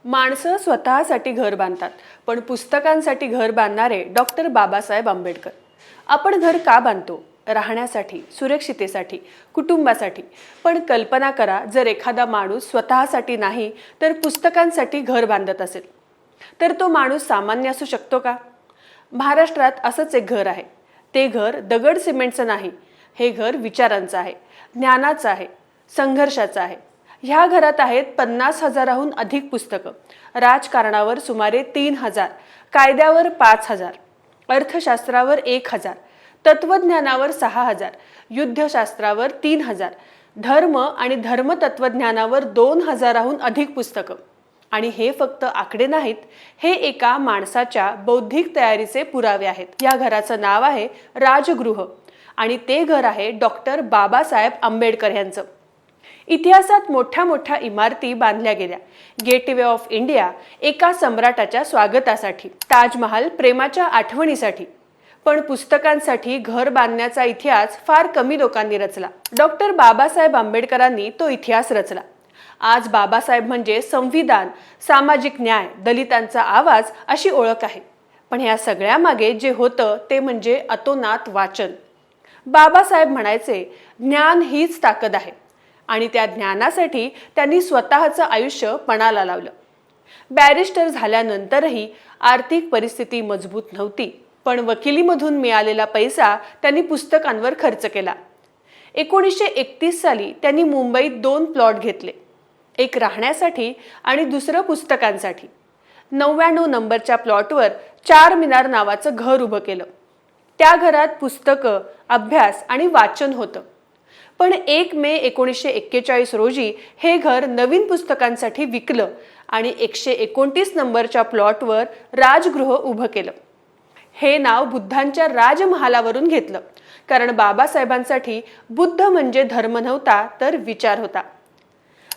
माणसं स्वतःसाठी घर बांधतात, पण पुस्तकांसाठी घर बांधणारे डॉक्टर बाबासाहेब आंबेडकर. आपण घर का बांधतो? राहण्यासाठी, सुरक्षितेसाठी, कुटुंबासाठी. पण कल्पना करा, जर एखादा माणूस स्वतःसाठी नाही तर पुस्तकांसाठी घर बांधत असेल, तर तो माणूस सामान्य असू शकतो का? महाराष्ट्रात असंच एक घर आहे. ते घर दगड सिमेंटचं नाही, हे घर विचारांचं आहे, ज्ञानाचं आहे, संघर्षाचं आहे. ह्या घरात आहेत 50,000हून अधिक पुस्तकं, राजकारणावर सुमारे 3,000, कायद्यावर 5,000, अर्थशास्त्रावर 1,000, तत्वज्ञानावर 6,000, युद्धशास्त्रावर 3,000, धर्म आणि धर्मतत्वज्ञानावर 2,000हून अधिक पुस्तकं. आणि हे फक्त आकडे नाहीत, हे एका माणसाच्या बौद्धिक तयारीचे पुरावे आहेत. या घराचं नाव आहे राजगृह आणि ते घर आहे डॉक्टर बाबासाहेब आंबेडकर यांचं. इतिहासात मोठ्या मोठ्या इमारती बांधल्या गेल्या. गेटवे ऑफ इंडिया एका सम्राटाच्या स्वागतासाठी, ताजमहाल प्रेमाच्या आठवणीसाठी. पण पुस्तकांसाठी घर बांधण्याचा इतिहास फार कमी लोकांनी रचला. डॉक्टर बाबासाहेब आंबेडकरांनी तो इतिहास रचला. आज बाबासाहेब म्हणजे संविधान, सामाजिक न्याय, दलितांचा आवाज अशी ओळख आहे. पण या सगळ्यामागे जे होतं ते म्हणजे अतोनात वाचन. बाबासाहेब म्हणायचे, ज्ञान हीच ताकद आहे. आणि त्या ज्ञानासाठी त्यांनी स्वतःचं आयुष्य पणाला लावलं. बॅरिस्टर झाल्यानंतरही आर्थिक परिस्थिती मजबूत नव्हती, पण वकिलीमधून मिळालेला पैसा त्यांनी पुस्तकांवर खर्च केला. 1931 साली त्यांनी मुंबईत 2 प्लॉट घेतले, एक राहण्यासाठी आणि दुसरं पुस्तकांसाठी. 99 नंबरच्या प्लॉटवर 4 मिनार नावाचं घर उभं केलं. त्या घरात पुस्तकं, अभ्यास आणि वाचन होतं. पण 1 मे 1941 रोजी हे घर नवीन पुस्तकांसाठी विकलं आणि 129 नंबरच्या प्लॉटवर राजगृह उभं केलं. हे नाव बुद्धांच्या राजमहालावरून घेतलं, कारण बाबासाहेबांसाठी बुद्ध म्हणजे धर्म नव्हता तर विचार होता.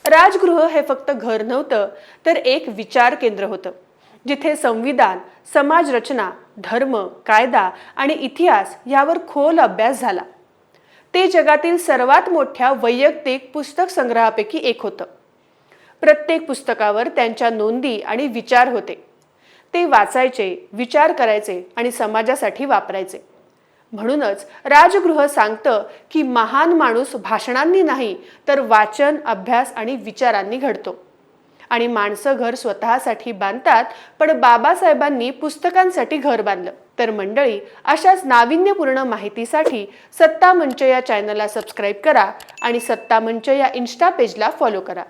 राजगृह हे फक्त घर नव्हतं, तर एक विचार केंद्र होतं, जिथे संविधान, समाजरचना, धर्म, कायदा आणि इतिहास यावर खोल अभ्यास झाला. ते जगातील सर्वात मोठ्या वैयक्तिक पुस्तक संग्रहापैकी एक होतं. प्रत्येक पुस्तकावर त्यांच्या नोंदी आणि विचार होते. ते वाचायचे, विचार करायचे आणि समाजासाठी वापरायचे. म्हणूनच राजगृह सांगतं की महान माणूस भाषणांनी नाही तर वाचन, अभ्यास आणि विचारांनी घडतो. आणि माणसं घर स्वतःसाठी बांधतात, पण बाबासाहेबांनी पुस्तकांसाठी घर बांधलं. तर मंडळी, अशाच नाविन्यपूर्ण माहितीसाठी सत्ता मंच या चॅनलला सबस्क्राईब करा आणि सत्ता मंच या इन्स्टा पेजला फॉलो करा.